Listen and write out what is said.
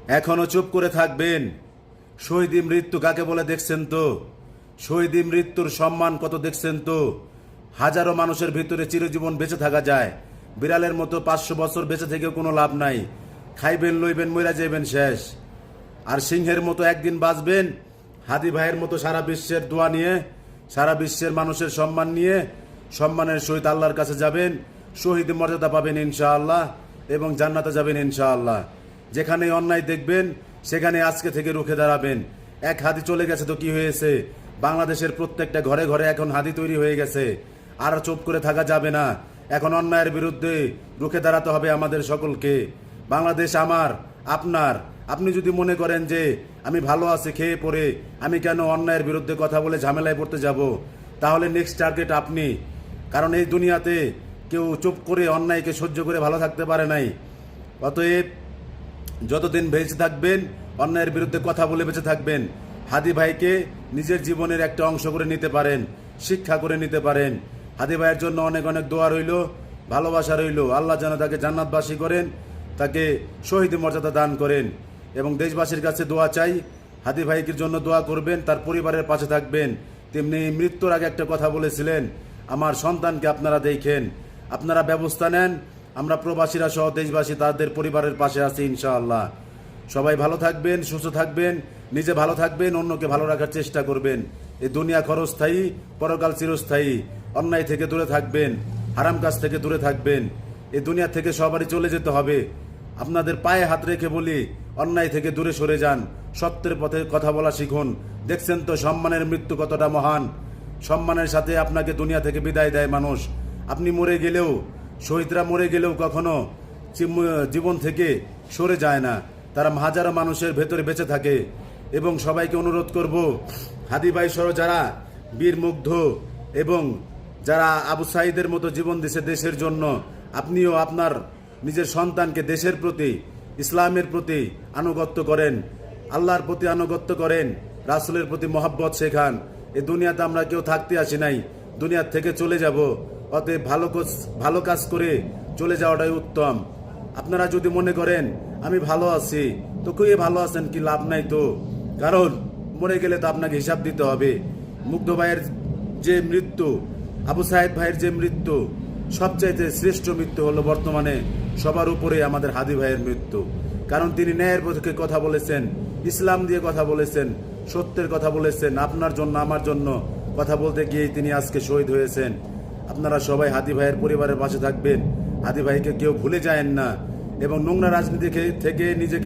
এখনো চুপ করে থাকবেন? শহীদি মৃত্যু কাকে বলে দেখছেন তো? শহীদি মৃত্যুর সম্মান কত দেখছেন তো? হাজারো মানুষের ভিতরে চিরজীবন বেঁচে থাকা যায়, বিড়ালের মতো 500 বছর বেঁচে থেকেও কোনো লাভ নাই। খাইবেন লইবেন মইরা যাইবেন শেষ। আর সিংহের মতো একদিন বাঁচবেন, হাদি ভাইয়ের মতো সারা বিশ্বের দোয়া নিয়ে, সারা বিশ্বের মানুষের সম্মান নিয়ে সম্মানের সহিত আল্লাহর কাছে যাবেন, শহীদ মর্যাদা পাবেন ইনশাআল্লাহ, এবং জান্নাতে যাবেন ইনশাআল্লাহ। যেখানে অন্যায় দেখবেন সেখানে আজকে থেকে রুখে দাঁড়াবেন। এক হাদি চলে গেছে তো কি হয়েছে? বাংলাদেশের প্রত্যেকটা ঘরে ঘরে এখন হাদি তৈরি হয়ে গেছে। আর চুপ করে থাকা যাবে না। এখন অন্যায়ের বিরুদ্ধে রুখে দাঁড়াতে হবে আমাদের সকলকে। বাংলাদেশ আমার, আপনার। আপনি যদি মনে করেন যে আমি ভালো আছি খেয়ে পরে, আমি কেন অন্যায়ের বিরুদ্ধে কথা বলে ঝামেলায় পড়তে যাব, তাহলে নেক্সট টার্গেট আপনি। কারণ এই দুনিয়াতে কেউ চুপ করে অন্যায়কে সহ্য করে ভালো থাকতে পারে নাই। অতএব যতদিন বেঁচে থাকবেন অন্যায়ের বিরুদ্ধে কথা বলে বেঁচে থাকবেন। হাদি ভাইকে নিজের জীবনের একটা অংশ করে নিতে পারেন, শিক্ষা করে নিতে পারেন। হাদি ভাইয়ের জন্য অনেক অনেক দোয়া রইল, ভালোবাসা রইল। আল্লাহ যেন তাকে জান্নাতবাসী করেন, তাকে শহীদ মর্যাদা দান করেন। এবং দেশবাসীর কাছে দোয়া চাই, হাদি ভাইকের জন্য দোয়া করবেন, তার পরিবারের পাশে থাকবেন। তেমনি মৃত্যুর আগে একটা কথা বলেছিলেন, আমার সন্তানকে আপনারা দেখেন, আপনারা ব্যবস্থা নেন। আমরা প্রবাসীরা সহ দেশবাসী তাদের পরিবারের পাশে আছি ইনশাআল্লাহ। সবাই ভালো থাকবেন, সুস্থ থাকবেন, নিজে ভালো থাকবেন, অন্যকে ভালো রাখার চেষ্টা করবেন। এই দুনিয়া ক্ষণস্থায়ী, পরকাল চিরস্থায়ী। অন্যায় থেকে দূরে থাকবেন, হারাম কাজ থেকে দূরে থাকবেন। এই দুনিয়া থেকে সবারই চলে যেতে হবে। আপনাদের পায়ে হাত রেখে বলি, অন্যায় থেকে দূরে সরে যান, সত্যের পথে কথা বলা শিখুন। দেখছেন তো সম্মানের মৃত্যু কতটা মহান। সম্মানের সাথে আপনাকে দুনিয়া থেকে বিদায় দেয় মানুষ। আপনি মরে গেলেও, শহীদরা মরে গেলেও কখনো জীবন থেকে সরে যায় না, তারা হাজারো মানুষের ভেতরে বেঁচে থাকে। এবং সবাইকে অনুরোধ করব, হাদি ভাই সহ যারা বীর মুগ্ধ এবং যারা আবু সাঈদের মতো জীবন দিছে দেশের জন্য, আপনিও আপনার নিজের সন্তানকে দেশের প্রতি, ইসলামের প্রতি আনুগত্য করেন, আল্লাহর প্রতি আনুগত্য করেন, রাসূলের প্রতি মহব্বত শেখান। এই দুনিয়াতে আমরা কেউ থাকতে আসি নাই, দুনিয়ার থেকে চলে যাব। অতএব ভালো কাজ করে চলে যাওয়াটাই উত্তম। আপনারা যদি মনে করেন আমি ভালো আছি, তো কই ভালো আছেন কি লাভ নাই তো, কারণ মরে গেলে তো আপনাকে হিসাব দিতে হবে। মুগ্ধ ভাইয়ের যে মৃত্যু, আবু সাঈদ ভাইয়ের যে মৃত্যু, সবচাইতে শ্রেষ্ঠ মৃত্যু হলো বর্তমানে সবার উপরে আমাদের হাদি ভাইয়ের মৃত্যু। কারণ তিনি ন্যায়ের পক্ষে কথা বলেছেন, ইসলাম দিয়ে কথা বলেছেন, সত্যের কথা বলেছেন। আপনার জন্য আমার জন্য কথা বলতে গিয়ে তিনি আজকে শহীদ হয়েছেন। আপনারা সবাই হাদি ভাইয়ের পরিবারের পাশে থাকবেন, হাদি ভাইকে কেউ ভুলে যায়েন না, এবং নোংরা রাজনীতি থেকে নিজেকে